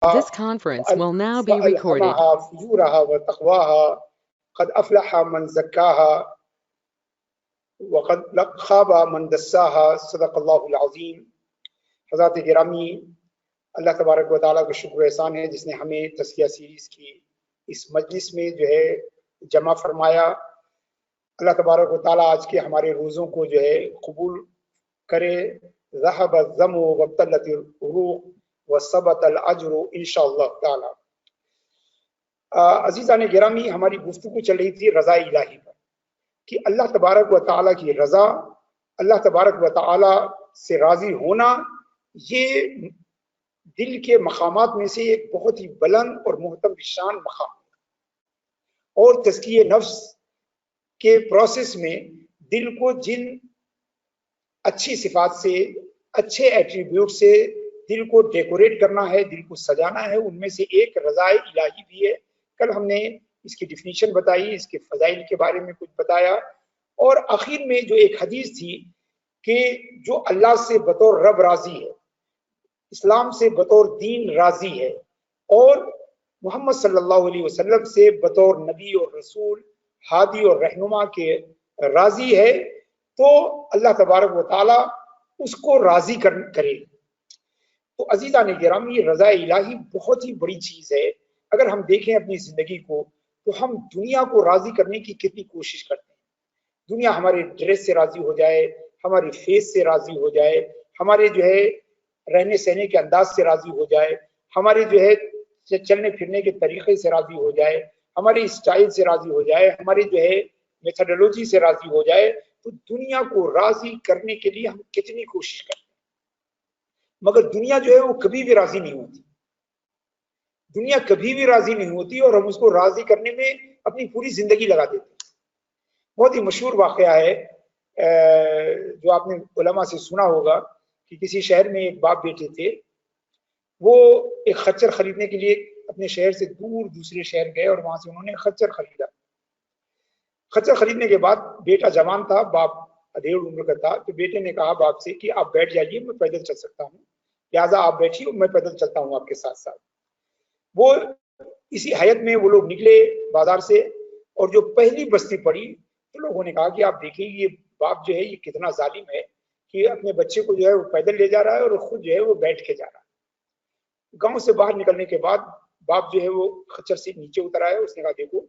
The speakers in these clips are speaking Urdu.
This conference will now be recorded. وَأَلْهَمَهَا فُجُورَهَا وَتَقْوَاهَا قَدْ أَفْلَحَ مَنْ زَكَّاهَا وَقَدْ خَابَ مَنْ دَسَّاهَا صدق اللہ العظیم۔ حضرات گرامی، اللہ تبارک و تعالیٰ کا شکر و احسان ہے جس نے ہمیں تزکیہ سیریز کی اس مجلس میں جو ہے جمع فرمایا۔ اللہ تبارک و تعالیٰ آج کے ہمارے روزوں کو جو ہے قبول کرے۔ ذهب الظم وابتلت العروق وثبت الاجر انشاءاللہ تعالی۔ عزیزان گرامی، ہماری گفتگو چل رہی تھی رضا الہی پر کہ اللہ تبارک و تعالیٰ کی رضا، اللہ تبارک و تعالیٰ سے راضی ہونا، یہ دل کے مقامات میں سے ایک بہت ہی بلند اور محترم شان مقام ہے، اور تزکیہ نفس کے پروسیس میں دل کو جن اچھی صفات سے، اچھے ایٹریبیوٹ سے دل کو ڈیکوریٹ کرنا ہے، دل کو سجانا ہے، ان میں سے ایک رضا الہی بھی ہے۔ کل ہم نے اس کی ڈیفینیشن بتائی، اس کے فضائل کے بارے میں کچھ بتایا، اور آخر میں جو ایک حدیث تھی کہ جو اللہ سے بطور رب راضی ہے، اسلام سے بطور دین راضی ہے، اور محمد صلی اللہ علیہ وسلم سے بطور نبی اور رسول، ہادی اور رہنما کے راضی ہے، تو اللہ تبارک و تعالیٰ اس کو راضی کرے۔ تو عزیزان گرامی، رضا الہی بہت ہی بڑی چیز ہے۔ اگر ہم دیکھیں اپنی زندگی کو تو ہم دنیا کو راضی کرنے کی کتنی کوشش کرتے ہیں۔ دنیا ہمارے ڈریس سے راضی ہو جائے، ہماری فیس سے راضی ہو جائے، ہمارے جو ہے رہنے سہنے کے انداز سے راضی ہو جائے، ہمارے جو ہے چلنے پھرنے کے طریقے سے راضی ہو جائے، ہماری اسٹائل سے راضی ہو جائے، ہماری جو ہے میتھڈولوجی سے راضی ہو جائے، تو دنیا کو راضی کرنے کے لیے ہم کتنی کوشش کرتے ہیں، مگر دنیا جو ہے وہ کبھی بھی راضی نہیں ہوتی۔ دنیا کبھی بھی راضی نہیں ہوتی، اور ہم اس کو راضی کرنے میں اپنی پوری زندگی لگا دیتے ہیں۔ بہت ہی مشہور واقعہ ہے جو آپ نے علماء سے سنا ہوگا کہ کسی شہر میں ایک باپ بیٹے تھے، وہ ایک خچر خریدنے کے لیے اپنے شہر سے دور دوسرے شہر گئے، اور وہاں سے انہوں نے خچر خریدا۔ خچر خریدنے کے بعد بیٹا جوان تھا، باپ ادھیڑ عمر کا تھا، تو بیٹے نے کہا باپ سے کہ آپ بیٹھ جائیے، میں پیدل چل سکتا ہوں، لہٰذا آپ بیٹھیے، میں پیدل چلتا ہوں آپ کے ساتھ ساتھ۔ وہ اسی حیت میں وہ لوگ نکلے بازار سے، اور جو پہلی بستی پڑی تو لوگوں نے کہا کہ آپ دیکھیے یہ باپ جو ہے یہ کتنا ظالم ہے کہ اپنے بچے کو جو ہے وہ پیدل لے جا رہا ہے اور خود جو ہے وہ بیٹھ کے جا رہا ہے۔ گاؤں سے باہر نکلنے کے بعد باپ جو ہے وہ خچر سے نیچے اتر آیا، اس نے کہا دیکھو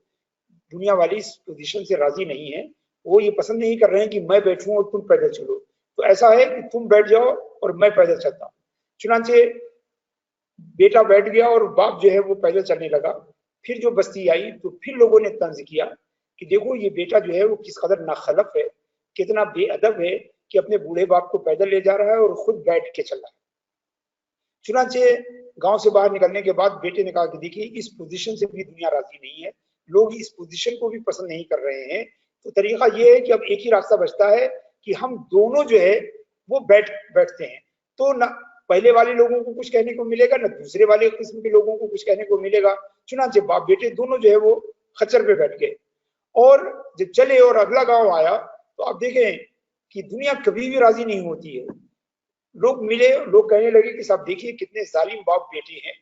دنیا والی اس پوزیشن سے راضی نہیں ہے، وہ یہ پسند نہیں کر رہے ہیں کہ میں بیٹھوں اور تم پیدل چلو، تو ایسا ہے کہ تم بیٹھ جاؤ اور میں پیدل چلتا ہوں۔ چنانچہ بیٹا بیٹھ گیا اور باپ جو ہے وہ پیدل چلنے لگا۔ پھر جو بستی آئی تو پھر لوگوں نے طنز کیا کہ دیکھو یہ بیٹا جو ہے وہ کس قدر ناخلف ہے، کتنا بے ادب ہے کہ اپنے بوڑھے باپ کو پیدل لے جا رہا ہے اور خود بیٹھ کے چل رہا ہے۔ چنانچہ گاؤں سے باہر نکلنے کے بعد بیٹے نے کہا کہ دیکھیے اس پوزیشن سے بھی دنیا راضی نہیں ہے، لوگ اس پوزیشن کو بھی پسند نہیں کر رہے ہیں، تو طریقہ یہ ہے کہ اب ایک ہی راستہ بچتا ہے کہ ہم دونوں جو ہے وہ بیٹھتے ہیں، تو نہ پہلے والے لوگوں کو کچھ کہنے کو ملے گا، نہ دوسرے والے قسم کے لوگوں کو کچھ کہنے کو ملے گا۔ چنانچہ باپ بیٹے دونوں جو ہے وہ خچر پہ بیٹھ گئے، اور جب چلے اور اگلا گاؤں آیا تو آپ دیکھیں کہ دنیا کبھی بھی راضی نہیں ہوتی ہے۔ لوگ ملے، لوگ کہنے لگے کہ صاحب دیکھیے کتنے ظالم باپ بیٹے ہیں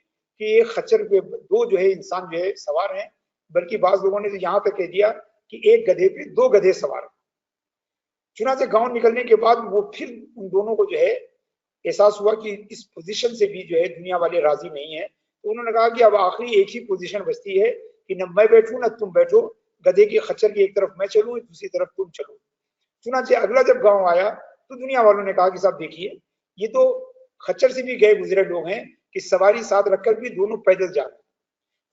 کہ ایک خچر پہ دو جو ہے انسان جو ہے سوار ہیں، بلکہ بعض لوگوں نے تو یہاں تک کہہ دیا کہ ایک گدھے پہ دو گدھے سوار ہیں۔ چنانچہ گاؤں نکلنے کے بعد وہ پھر ان دونوں کو جو ہے احساس ہوا کہ اس پوزیشن سے بھی جو ہے دنیا والے راضی نہیں ہیں، تو انہوں نے کہا کہ اب آخری ایک ہی پوزیشن بچتی ہے کہ نہ میں بیٹھوں نہ تم بیٹھو، گدھے کے خچر کی ایک طرف میں چلوں دوسری طرف تم چلو۔ چنانچہ اگلا جب گاؤں آیا تو دنیا والوں نے کہا کہ صاحب دیکھیے یہ تو خچر سے بھی گئے گزرے لوگ ہیں کہ سواری ساتھ رکھ کر بھی دونوں پیدل جا رہے ہیں۔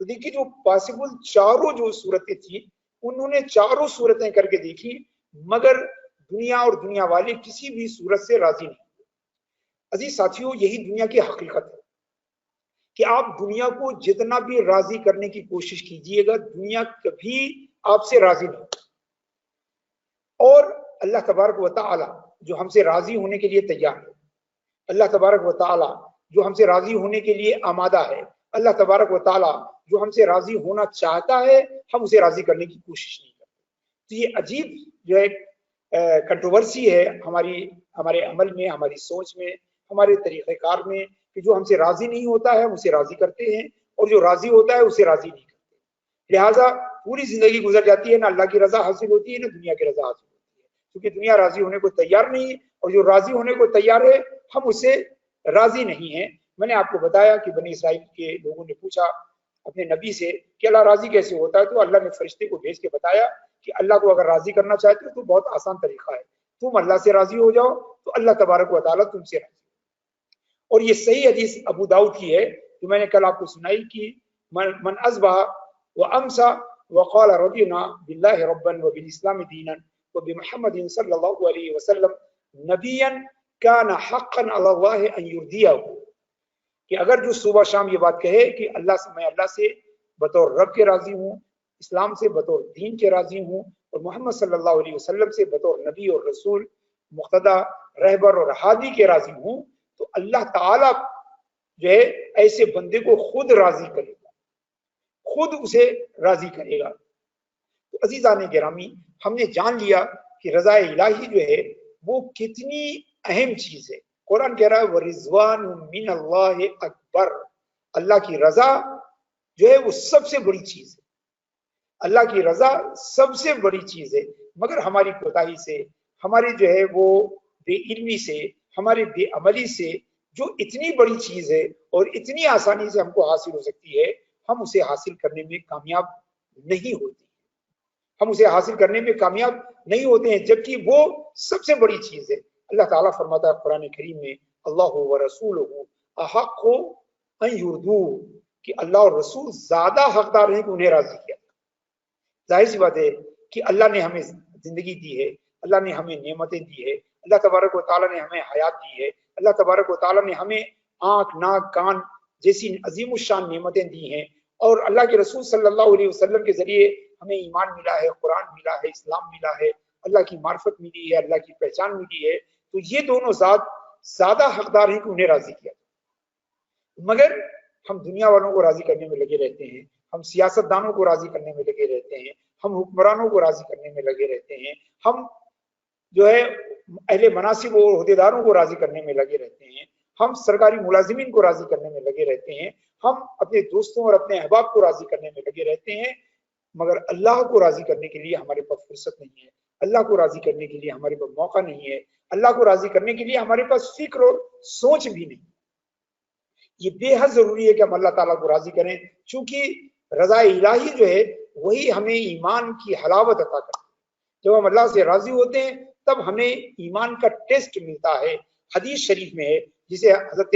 تو دیکھیے جو پاسبل چاروں جو صورتیں تھیں انہوں نے چاروں صورتیں کر کے دیکھی، مگر دنیا اور دنیا والے کسی بھی صورت سے راضی نہیں۔ عزیز ساتھیوں، یہی دنیا کی حقیقت ہے کہ آپ دنیا کو جتنا بھی راضی کرنے کی کوشش کیجئے گا دنیا کبھی آپ سے راضی نہیں۔ اور اللہ تبارک و تعالی جو ہم سے راضی ہونے کے لیے تیار ہے، اللہ تبارک و تعالی جو ہم سے راضی ہونے کے لیے آمادہ ہے، اللہ تبارک و تعالی جو ہم سے راضی ہونا چاہتا ہے، ہم اسے راضی کرنے کی کوشش نہیں کرتے۔ تو یہ عجیب جو ہے کنٹروورسی ہے ہمارے عمل میں، ہماری سوچ میں، ہمارے طریقہ کار میں، کہ جو ہم سے راضی نہیں ہوتا ہے ہم اسے راضی کرتے ہیں اور جو راضی ہوتا ہے اسے راضی نہیں کرتے. لہٰذا پوری زندگی گزر جاتی ہے، نہ اللہ کی رضا حاصل ہوتی ہے نہ دنیا کی رضا حاصل ہوتی ہے، کیونکہ دنیا راضی ہونے کو تیار نہیں ہے اور جو راضی ہونے کو تیار ہے ہم اسے راضی نہیں ہیں. میں نے آپ کو بتایا کہ بنی اسرائیل کے لوگوں نے پوچھا اپنے نبی سے کہ اللہ راضی کیسے ہوتا ہے، تو اللہ نے فرشتے کو بھیج کے بتایا کہ اللہ کو اگر راضی کرنا چاہتے ہو تو بہت آسان طریقہ ہے، تم اللہ سے راضی ہو جاؤ تو اللہ تبارک و تعالیٰ تم سے راضی. اور یہ صحیح حدیث ابو داؤد کی ہے جو میں نے کل آپ کو سنائی کہ من اصبح وامسى وقال رضينا بالله ربا وبالاسلام دينا وبمحمد صلى الله عليه وسلم نبيا كان حقا على الله ان يرضيه، کہ اگر جو صبح شام یہ بات کہے کہ میں اللہ سے بطور رب کے راضی ہوں، اسلام سے بطور دین کے راضی ہوں اور محمد صلی اللہ علیہ وسلم سے بطور نبی اور رسول مقتدی رہبر اور ہادی کے راضی ہوں، تو اللہ تعالیٰ جو ہے ایسے بندے کو خود راضی کرے گا، خود اسے راضی کرے گا. تو عزیزان گرامی، ہم نے جان لیا کہ رضا الہی جو ہے وہ کتنی اہم چیز ہے. قرآن کہہ رہا ہے وَرِضْوَانٌ مِّنَ اللَّهِ اکبر، اللہ کی رضا جو ہے وہ سب سے بڑی چیز ہے، اللہ کی رضا سب سے بڑی چیز ہے. مگر ہماری کوتاہی سے، ہماری جو ہے وہ بے علمی سے، ہمارے بے عملی سے جو اتنی بڑی چیز ہے اور اتنی آسانی سے ہم کو حاصل ہو سکتی ہے، ہم اسے حاصل کرنے میں کامیاب نہیں ہوتے، ہم اسے حاصل کرنے میں کامیاب نہیں ہوتے ہیں، جبکہ وہ سب سے بڑی چیز ہے. اللہ تعالیٰ فرماتا ہے قرآن کریم میں اللہ و رسولہ احق ان یرضوہ، کہ اللہ اور رسول زیادہ حقدار ہیں کہ انہیں راضی کیا. ظاہر سی بات ہے کہ اللہ نے ہمیں زندگی دی ہے، اللہ نے ہمیں نعمتیں دی ہے، اللہ تبارک و تعالیٰ نے ہمیں حیات دی ہے، اللہ تبارک و تعالیٰ نے ہمیں آنکھ ناک کان جیسی عظیم الشان نعمتیں دی ہیں، اور اللہ کے رسول صلی اللہ علیہ وسلم کے ذریعے ہمیں ایمان ملا ہے، قرآن ملا ہے، اسلام ملا ہے، اللہ کی معرفت ملی ہے، اللہ کی پہچان ملی ہے. تو یہ دونوں ذات زیادہ حقدار ہیں کہ انہیں راضی کیا. مگر ہم دنیا والوں کو راضی کرنے میں لگے رہتے ہیں، ہم سیاست دانوں کو راضی کرنے میں لگے رہتے ہیں، ہم حکمرانوں کو راضی کرنے میں لگے رہتے ہیں، ہم جو ہے اہل مناصب اور عہدیداروں کو راضی کرنے میں لگے رہتے ہیں، ہم سرکاری ملازمین کو راضی کرنے میں لگے رہتے ہیں، ہم اپنے دوستوں اور اپنے احباب کو راضی کرنے میں لگے رہتے ہیں. مگر اللہ کو راضی کرنے کے لیے ہمارے پاس فرصت نہیں ہے، اللہ کو راضی کرنے کے لیے ہمارے پاس موقع نہیں ہے، اللہ کو راضی کرنے کے لیے ہمارے پاس فکر اور سوچ بھی نہیں. یہ بے حد ضروری ہے کہ ہم اللہ تعالیٰ کو راضی کریں، چونکہ رضا الہی جو ہے وہی ہمیں ایمان کی حلاوت عطا کرتا ہے. جب ہم اللہ سے راضی ہوتے ہیں تب ہمیں ایمان کا ٹیسٹ ملتا ہے. حدیث شریف میں ہے جسے حضرت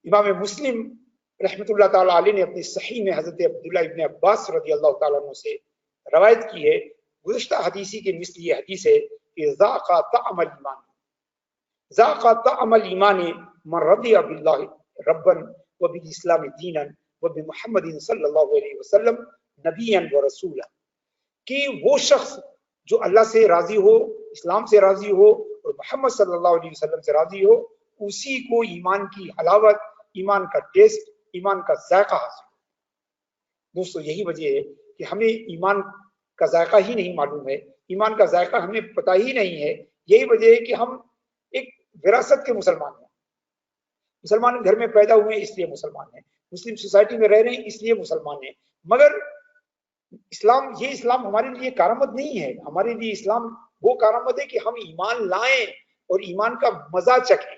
امام مسلم رحمۃ اللہ تعالیٰ علیہ نے اپنی صحیح میں حضرت عبداللہ ابن عباس رضی اللہ تعالیٰ عنہ سے روایت کی ہے. گزشتہ حدیثی کے مثل یہ حدیث ہے کہ ذاق طعم الایمان، ذاق طعم الایمان من رضی باللہ ربا وبالاسلام دینا وبمحمد صلی اللہ علیہ وسلم نبیا ورسولا، کہ وہ شخص جو اللہ سے راضی ہو، اسلام سے راضی ہو اور محمد صلی اللہ علیہ وسلم سے راضی ہو، اسی کو ایمان کی حلاوت، ایمان کا ٹیسٹ، ایمان کا ذائقہ حاصل ہو. دوستو یہی وجہ ہے کہ ہمیں ایمان کا ذائقہ ہی نہیں معلوم ہے، ایمان کا ذائقہ ہمیں پتہ ہی نہیں ہے. یہی وجہ ہے کہ ہم ایک وراثت کے مسلمان ہیں، مسلمان گھر میں پیدا ہوئے اس لیے مسلمان ہیں، مسلم سوسائٹی میں رہ رہے ہیں اس لیے مسلمان ہیں. مگر اسلام ہمارے لیے کارآمد نہیں ہے. ہمارے لیے اسلام وہ کارآمد ہے کہ ہم ایمان لائیں اور ایمان کا مزہ چکھیں،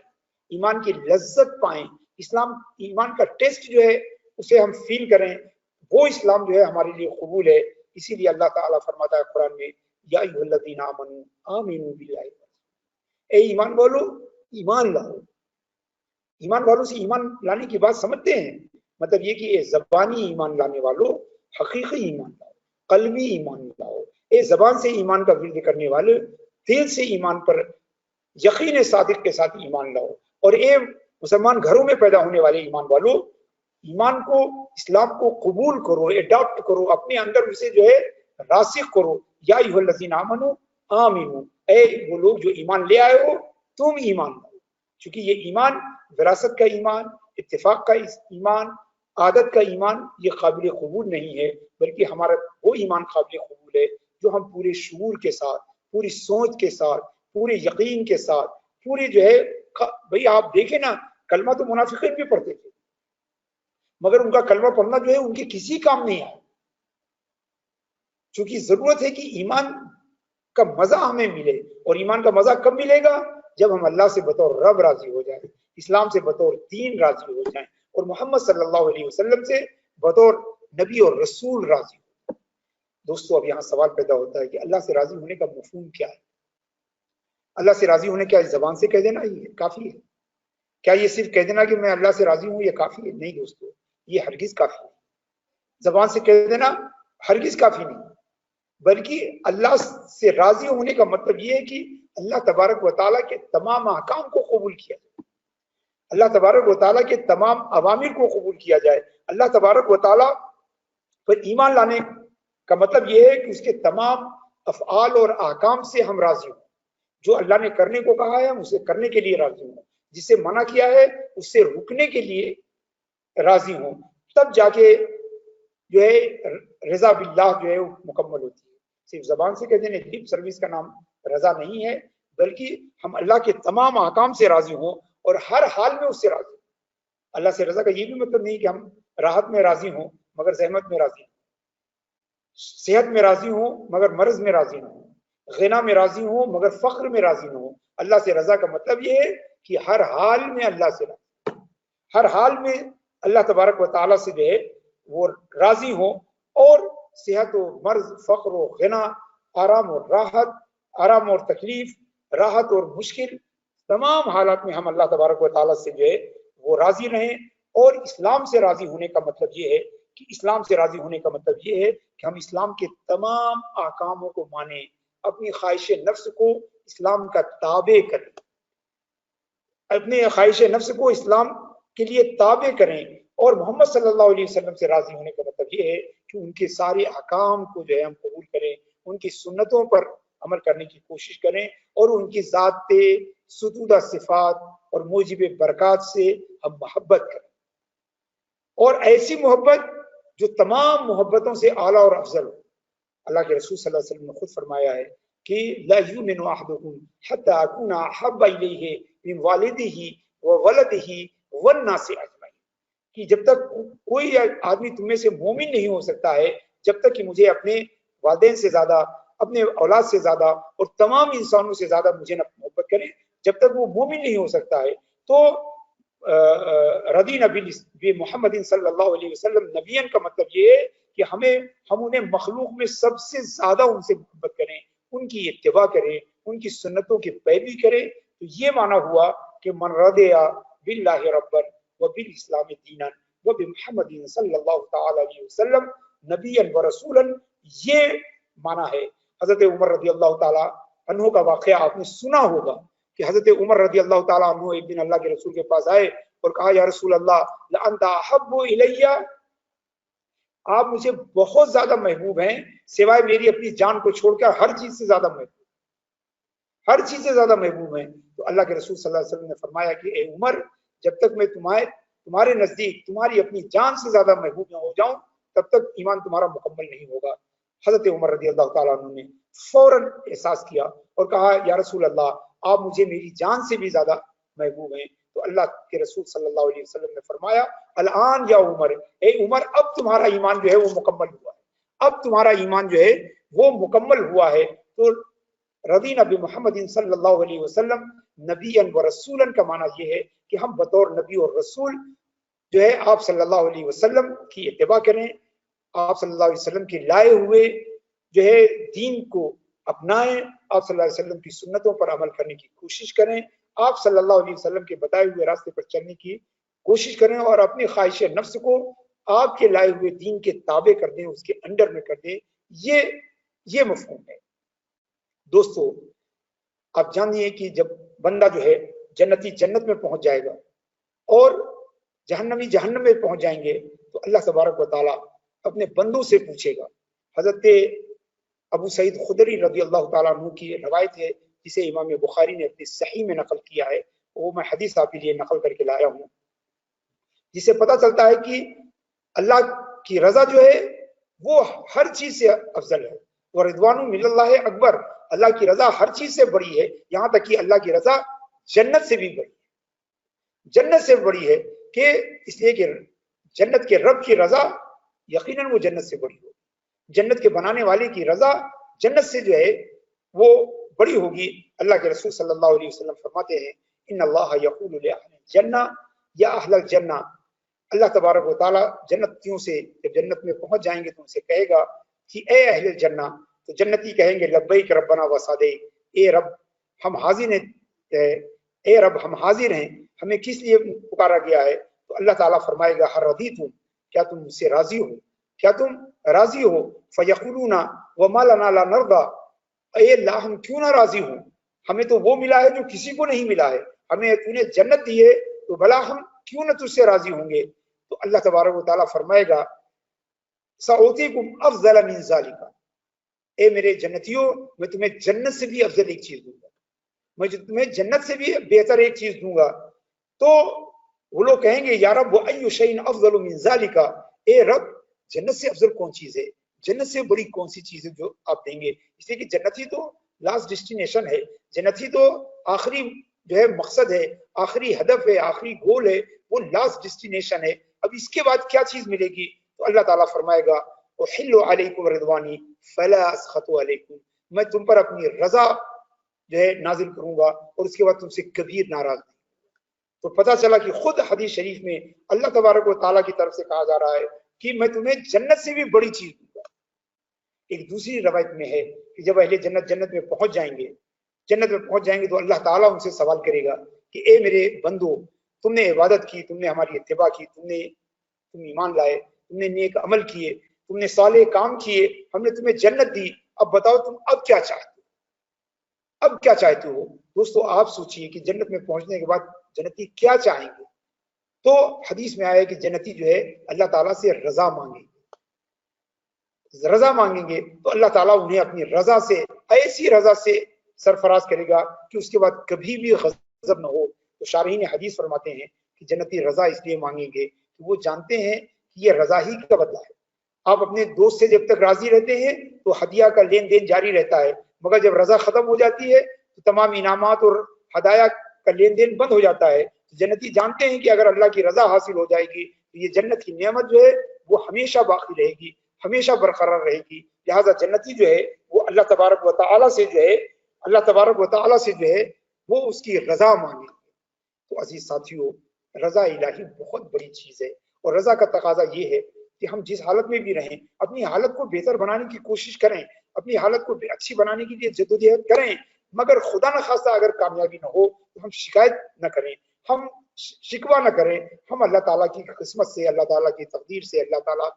ایمان کی لذت پائیں، ایمان کا ٹیسٹ جو ہے اسے ہم فیل کریں. وہ اسلام جو ہے ہمارے لیے قبول ہے. اسی لیے اللہ تعالیٰ فرماتا ہے قرآن میں یا ایھا الذین آمنوا آمنوا باللہ، اے ایمان والو ایمان لاؤ. ایمان والوں سے ایمان لانے کی بات سمجھتے ہیں، مطلب یہ کہ اے زبانی ایمان لانے والو حقیقی ایمان لاؤ، قلبی ایمان لاؤ. اے زبان سے ایمان کا ورد کرنے والے دل سے ایمان پر یقین صادق کے ساتھ ایمان لاؤ. اور اے مسلمان گھروں میں پیدا ہونے والے ایمان والو، ایمان کو، اسلام کو قبول کرو، اڈاپٹ کرو، اپنے اندر اسے جو ہے راسخ کرو. یا ایھا الذین آمنوا آمنوا، اے وہ لوگ جو ایمان لے آئے ہو تم ایمان لاؤ. چونکہ یہ ایمان وراثت کا ایمان، اتفاق کا ایمان، عادت کا ایمان یہ قابل قبول نہیں ہے، بلکہ ہمارا وہ ایمان قابل قبول ہے جو ہم پورے شعور کے ساتھ، پوری سوچ کے ساتھ، پورے یقین کے ساتھ، پوری جو ہے بھئی آپ دیکھیں نا کلمہ تو منافقین بھی پڑھتے تھے، مگر ان کا کلمہ پڑھنا جو ہے ان کے کسی کام نہیں آیا، چونکہ ضرورت ہے کہ ایمان کا مزہ ہمیں ملے، اور ایمان کا مزہ کب ملے گا؟ جب ہم اللہ سے بطور رب راضی ہو جائیں، اسلام سے بطور دین راضی ہو جائیں، اور محمد صلی اللہ علیہ وسلم سے بطور نبی اور رسول راضی ہو۔ دوستو اب یہاں سوال پیدا ہوتا ہے کہ اللہ سے راضی ہونے کا مفہوم کیا ہے؟ اللہ سے راضی ہونے کیا زبان سے کہہ دینا یہ کافی ہے؟ کیا یہ صرف کہہ دینا کہ میں اللہ سے راضی ہوں یہ کافی ہے؟ نہیں دوستو، یہ ہرگز کافی نہیں۔ زبان سے کہہ دینا ہرگز کافی نہیں، بلکہ اللہ سے راضی ہونے کا مطلب یہ ہے کہ اللہ تبارک و تعالیٰ کے تمام احکام کو قبول کیا جائے، اللہ تبارک و تعالیٰ کے تمام اوامر کو قبول کیا جائے۔ اللہ تبارک و تعالیٰ پر ایمان لانے کا مطلب یہ ہے کہ اس کے تمام افعال اور احکام سے ہم راضی ہوں، جو اللہ نے کرنے کو کہا ہے ہم اسے کرنے کے لیے راضی ہوں، جسے منع کیا ہے اس سے رکنے کے لیے راضی ہوں، تب جا کے جو ہے رضا باللہ جو ہے مکمل ہوتی ہے۔ صرف زبان سے کہہ دینے لپ سروس کا نام رضا نہیں ہے، بلکہ ہم اللہ کے تمام احکام سے راضی ہوں اور ہر حال میں اس سے راضی ہوں۔ اللہ سے رضا کا یہ بھی مطلب نہیں کہ ہم راحت میں راضی ہوں مگر زحمت میں راضی ہوں، صحت میں راضی ہوں مگر مرض میں راضی نہ ہوں، غنا میں راضی ہوں مگر فقر میں راضی نہ ہوں۔ اللہ سے رضا کا مطلب یہ ہے کہ ہر حال میں اللہ سے راضی، ہر حال میں اللہ تبارک و تعالیٰ سے جو ہے وہ راضی ہوں، اور صحت و مرض، فقر و غنا، آرام اور راحت، آرام اور تکلیف، راحت اور مشکل، تمام حالات میں ہم اللہ تبارک و تعالیٰ سے جو ہے وہ راضی رہیں۔ اور اسلام سے راضی ہونے کا مطلب یہ ہے کہ اسلام سے راضی ہونے کا مطلب یہ ہے کہ ہم اسلام کے تمام احکاموں کو مانیں، اپنی خواہش نفس کو اسلام کا تابع کریں، اپنے خواہش نفس کو اسلام کے لیے تابع کریں، اور محمد صلی اللہ علیہ وسلم سے راضی ہونے کا مطلب یہ ہے کہ ان کے سارے احکام کو جو ہے ہم قبول کریں، ان کی سنتوں پر عمل کرنے کی کوشش کریں، اور ان کی ذات ستودہ صفات اور موجب برکات سے ہم محبت کریں، اور ایسی محبت جو تمام محبتوں سے اعلیٰ اور افضل ہو۔ اللہ کے رسول صلی اللہ علیہ وسلم نے خود فرمایا ہے کہ لا یؤمن احدکم حتی اکون احب الیہ من والدہ وولدہ والناس اجمعین، کہ جب تک کوئی آدمی تم میں سے مومن نہیں ہو سکتا ہے جب تک کہ مجھے اپنے والدین سے زیادہ، اپنے اولاد سے زیادہ اور تمام انسانوں سے زیادہ مجھے محبت کرے، جب تک وہ مومن نہیں ہو سکتا ہے۔ تو رضینا بمحمد صلی اللہ علیہ وسلم نبیًا کا مطلب یہ ہے کہ ہم انہیں مخلوق میں سب سے زیادہ ان سے محبت کریں، ان کی اتباع کریں، ان کی سنتوں کی پیروی کریں۔ تو یہ معنی ہوا کہ من رضی باللہ ربا وبالاسلام دینا وبمحمد صلی اللہ تعالی علیہ وسلم نبیا ورسولا، یہ معنی ہے۔ حضرت عمر رضی اللہ تعالی عنہ کا واقعہ آپ نے سنا ہوگا کہ حضرت عمر رضی اللہ تعالیٰ عنہ ایک دن اللہ کے رسول کے پاس آئے اور کہا یا رسول اللہ لأنت احب الیہ، آپ مجھے بہت زیادہ محبوب ہیں سوائے میری اپنی جان کو چھوڑ کر، ہر چیز سے زیادہ محبوب، ہر چیز سے زیادہ محبوب ہیں۔ تو اللہ کے رسول صلی اللہ علیہ وسلم نے فرمایا کہ اے عمر، جب تک میں تمہارے نزدیک تمہاری اپنی جان سے زیادہ محبوب نہ ہو جاؤں تب تک ایمان تمہارا مکمل نہیں ہوگا۔ حضرت عمر رضی اللہ تعالیٰ عنہ نے فوراً احساس کیا اور کہا یا رسول اللہ آپ مجھے میری جان سے بھی زیادہ محبوب ہیں۔ تو اللہ کے رسول صلی اللہ علیہ وسلم نے فرمایا الان یا عمر، اے عمر اب تمہارا ایمان جو ہے وہ مکمل ہوا ہے، اب تمہارا ایمان جو ہے وہ مکمل ہوا ہے۔ تو رضینا بمحمد صلی اللہ علیہ وسلم نبیا و رسولا کا معنی یہ ہے کہ ہم بطور نبی اور رسول جو ہے آپ صلی اللہ علیہ وسلم کی اتباع کریں، آپ صلی اللہ علیہ وسلم کے لائے ہوئے جو ہے دین کو اپنائیں، آپ صلی اللہ علیہ وسلم کی سنتوں پر عمل کرنے کی کوشش کریں، آپ صلی اللہ علیہ وسلم کے بتائے ہوئے راستے پر چلنے کی کوشش کریں، اور اپنی خواہش نفس کو آپ کے لائے ہوئے دین کے تابع کر دیں، اس کے انڈر میں کر دیں۔ یہ مفہوم ہے۔ دوستو آپ جانیے کہ جب بندہ جو ہے جنتی جنت میں پہنچ جائے گا اور جہنمی جہنم میں پہنچ جائیں گے تو اللہ تبارک و تعالیٰ اپنے بندوں سے پوچھے گا۔ حضرت ابو سعید خدری رضی اللہ تعالیٰ عنہ کی روایت ہے جسے امام بخاری نے اپنی صحیح میں نقل کیا ہے، وہ میں حدیث آپ کے لیے نقل کر کے لایا ہوں، جسے پتہ چلتا ہے کہ اللہ کی رضا جو ہے وہ ہر چیز سے افضل ہے، ورضوان من اللہ اکبر، اللہ کی رضا ہر چیز سے بڑی ہے، یہاں تک کہ اللہ کی رضا جنت سے بھی بڑی ہے۔ جنت سے بڑی ہے کہ اس لیے کہ جنت کے رب کی رضا یقیناً وہ جنت سے بڑی ہوگی، جنت کے بنانے والے کی رضا جنت سے جو ہے وہ بڑی ہوگی۔ اللہ کے رسول صلی اللہ علیہ وسلم فرماتے ہیں ان اللہ یقول لأہل الجنہ یا اہل الجنہ، اللہ تبارک و تعالی جنتیوں سے جب جنت میں پہنچ جائیں گے تو ان سے کہے گا کہ اے اہل الجنہ، تو جنتی کہیں گے لبیک ربنا وسعدیک، اے رب ہم حاضر ہیں، اے رب ہم حاضر ہیں، ہمیں کس لیے پکارا گیا ہے؟ تو اللہ تعالیٰ فرمائے گا ہر رضیتم، کیا تم مجھ سے راضی ہو، کیا تم راضی ہو؟ فیقولون وما لنا لا نرضى، اے اللہ ہم کیوں نہ راضی ہوں، ہمیں تو وہ ملا ہے جو کسی کو نہیں ملا ہے، ہمیں تو نے جنت دی ہے تو بھلا ہم کیوں نہ تجھ سے راضی ہوں گے؟ تو اللہ تبارک و تعالیٰ فرمائے گا سأعطيكم افضل من ذلك، اے میرے جنتیوں میں تمہیں جنت سے بھی افضل ایک چیز دوں گا، میں تمہیں جنت سے بھی بہتر ایک چیز دوں گا۔ تو وہ لوگ کہیں گے یا رب وأي شيء افضل من ذلك، اے رب جنت سے افضل کون چیز ہے، جنت سے بڑی کون سی چیز ہے جو آپ دیں گے؟ اس لیے کہ جنت ہی تو لاسٹ ڈیسٹینیشن ہے، جنت ہی تو آخری جو ہے مقصد ہے، آخری ہدف ہے، آخری گول ہے، وہ لاسٹ ڈیسٹینیشن ہے۔ اب اس کے بعد کیا چیز ملے گی؟ تو اللہ تعالیٰ فرمائے گا احل علیکم رضوانی فلا اسخط علیکم، میں تم پر اپنی رضا جو ہے نازل کروں گا اور اس کے بعد تم سے کبھی ناراض نہیں۔ تو پتہ چلا کہ خود حدیث شریف میں اللہ تبارک و تعالیٰ کی طرف سے کہا جا رہا ہے کہ میں تمہیں جنت سے بھی بڑی چیز دوں گا۔ ایک دوسری روایت میں ہے کہ جب اہل جنت جنت میں پہنچ جائیں گے، جنت میں پہنچ جائیں گے تو اللہ تعالیٰ ان سے سوال کرے گا کہ اے میرے بندو، تم نے عبادت کی، تم نے ہماری اتباع کی، تم ایمان لائے، تم نے نیک عمل کیے، تم نے صالح کام کیے، ہم نے تمہیں جنت دی، اب بتاؤ تم اب کیا چاہتے ہو، اب کیا چاہتے ہو؟ دوستو آپ سوچئے کہ جنت میں پہنچنے کے بعد جنتی کیا چاہیں گے؟ تو حدیث میں آیا کہ جنتی جو ہے اللہ تعالیٰ سے رضا مانگیں گے، رضا مانگیں گے تو اللہ تعالیٰ انہیں اپنی رضا سے، ایسی رضا سے سرفراز کرے گا کہ اس کے بعد کبھی بھی غضب نہ ہو۔ تو شارحین حدیث فرماتے ہیں کہ جنتی رضا اس لیے مانگیں گے کہ وہ جانتے ہیں کہ یہ رضا ہی کا بدلہ ہے۔ آپ اپنے دوست سے جب تک راضی رہتے ہیں تو ہدیہ کا لین دین جاری رہتا ہے، مگر جب رضا ختم ہو جاتی ہے تو تمام انعامات اور ہدایہ کا لین دین بند ہو جاتا ہے۔ جنتی جانتے ہیں کہ اگر اللہ کی رضا حاصل ہو جائے گی تو یہ جنت کی نعمت جو ہے وہ ہمیشہ باقی رہے گی، ہمیشہ برقرار رہے گی۔ لہٰذا جنتی جو ہے وہ اللہ تبارک و تعالیٰ سے جو ہے، اللہ تبارک و تعالیٰ سے جو ہے وہ اس کی رضا مانگیں گے۔ تو عزیز ساتھیوں، رضا الہی بہت بڑی چیز ہے، اور رضا کا تقاضا یہ ہے کہ ہم جس حالت میں بھی رہیں اپنی حالت کو بہتر بنانے کی کوشش کریں، اپنی حالت کو اچھی بنانے کے لیے جدوجہد کریں، مگر خدا نہ خواستہ اگر کامیابی نہ ہو تو ہم شکایت نہ کریں، ہم شکوہ نہ کریں، ہم اللہ تعالیٰ کی قسمت سے، اللہ تعالیٰ کی تقدیر سے، اللہ تعالیٰ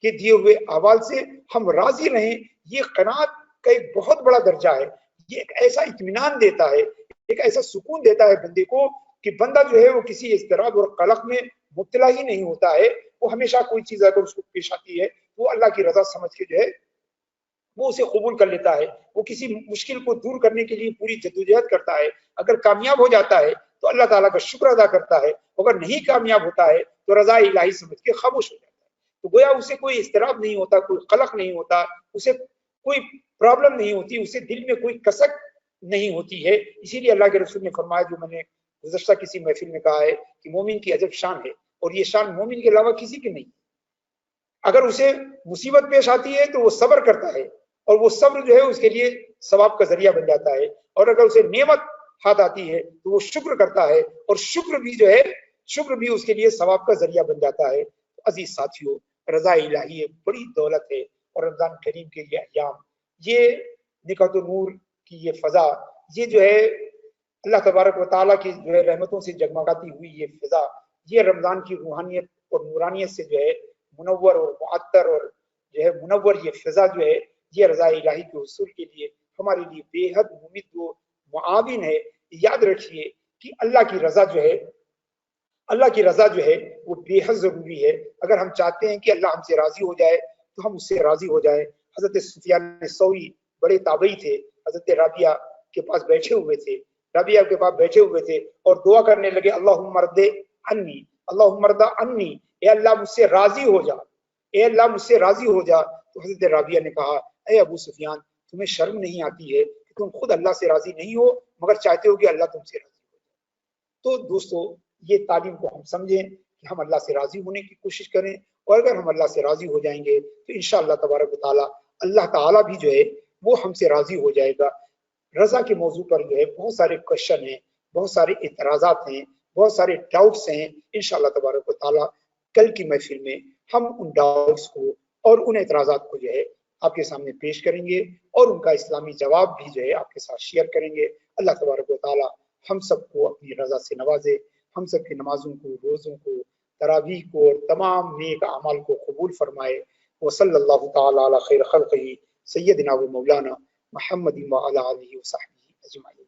کے دیے ہوئے احوال سے ہم راضی رہیں۔ یہ قناعت کا ایک بہت بڑا درجہ ہے، یہ ایک ایسا اطمینان دیتا ہے، ایک ایسا سکون دیتا ہے بندے کو کہ بندہ جو ہے وہ کسی اضطراب اور قلق میں مبتلا ہی نہیں ہوتا ہے، وہ ہمیشہ کوئی چیز اگر اس کو پیش آتی ہے وہ اللہ کی رضا سمجھ کے جو ہے وہ اسے قبول کر لیتا ہے، وہ کسی مشکل کو دور کرنے کے لیے پوری جدوجہد کرتا ہے، اگر کامیاب ہو جاتا ہے تو اللہ تعالیٰ کا شکر ادا کرتا ہے، اگر نہیں کامیاب ہوتا ہے تو رضا الہی سمجھ کے خاموش ہو جاتا ہے۔ تو گویا اسے کوئی اضطراب نہیں ہوتا، کوئی قلق نہیں ہوتا، اسے کوئی پرابلم نہیں ہوتی، اسے دل میں کوئی کسک نہیں ہوتی ہے۔ اسی لیے اللہ کے رسول نے فرمایا، جو میں نے گزشتہ کسی محفل میں کہا ہے کہ مومن کی عجب شان ہے، اور یہ شان مومن کے علاوہ کسی کی نہیں۔ اگر اسے مصیبت پیش آتی ہے تو وہ صبر کرتا ہے، اور وہ صبر جو ہے اس کے لیے ثواب کا ذریعہ بن جاتا ہے، اور اگر اسے نعمت ہاتھ آتی ہے تو وہ شکر کرتا ہے، اور شکر بھی جو ہے، شکر بھی اس کے لیے ثواب کا ذریعہ بن جاتا ہے۔ عزیز ساتھیوں، رضا الہی ایک بڑی دولت ہے، اور رمضان کریم کے یہ ایام، یہ نکہت نور کی یہ فضا، یہ جو ہے اللہ تبارک و تعالیٰ کی جو ہے رحمتوں سے جگمگاتی ہوئی یہ فضا، یہ رمضان کی روحانیت اور نورانیت سے جو ہے منور اور معطر اور جو ہے منور یہ فضا جو ہے، یہ رضا الہی کے حصول کے لیے ہمارے لیے بے حد ممد و معاون ہے۔ یاد رکھیے کہ اللہ کی رضا جو ہے، اللہ کی رضا جو ہے وہ بے حد ضروری ہے۔ اگر ہم چاہتے ہیں کہ اللہ ہم سے راضی ہو جائے تو ہم اس سے راضی ہو جائیں۔ حضرت سفیان ثوری بڑے تابعی تھے، حضرت رابعہ کے پاس بیٹھے ہوئے تھے، رابعہ کے پاس بیٹھے ہوئے تھے اور دعا کرنے لگے، اللہم ارض عنی، اللہم ارض عنی، اے اللہ مجھ سے راضی ہو جا، اے اللہ مجھ سے راضی ہو جا۔ تو حضرت رابعہ نے کہا، اے ابو سفیان، تمہیں شرم نہیں آتی ہے کہ تم خود اللہ سے راضی نہیں ہو مگر چاہتے ہو کہ اللہ تم سے راضی ہو جائے؟ تو دوستو، یہ تعلیم کو ہم سمجھیں کہ ہم اللہ سے راضی ہونے کی کوشش کریں، اور اگر ہم اللہ سے راضی ہو جائیں گے تو انشاءاللہ تبارک و تعالیٰ اللہ تعالیٰ بھی جو ہے وہ ہم سے راضی ہو جائے گا۔ رضا کے موضوع پر جو ہے بہت سارے کوشچن ہیں، بہت سارے اعتراضات ہیں، بہت سارے ڈاؤٹس ہیں۔ انشاءاللہ تبارک و تعالیٰ کل کی محفل میں ہم ان ڈاؤٹس کو اور ان اعتراضات کو جو ہے آپ کے سامنے پیش کریں گے، اور ان کا اسلامی جواب بھی جو ہے آپ کے ساتھ شیئر کریں گے۔ اللہ تبارک و تعالیٰ ہم سب کو اپنی رضا سے نوازے، ہم سب کی نمازوں کو، روزوں کو، تراویح کو اور تمام نیک اعمال کو قبول فرمائے۔ وصلی اللہ تعالی علی خیر خلقہ سیدنا و مولانا محمد وعلی آلہ وصحبہ اجمعین۔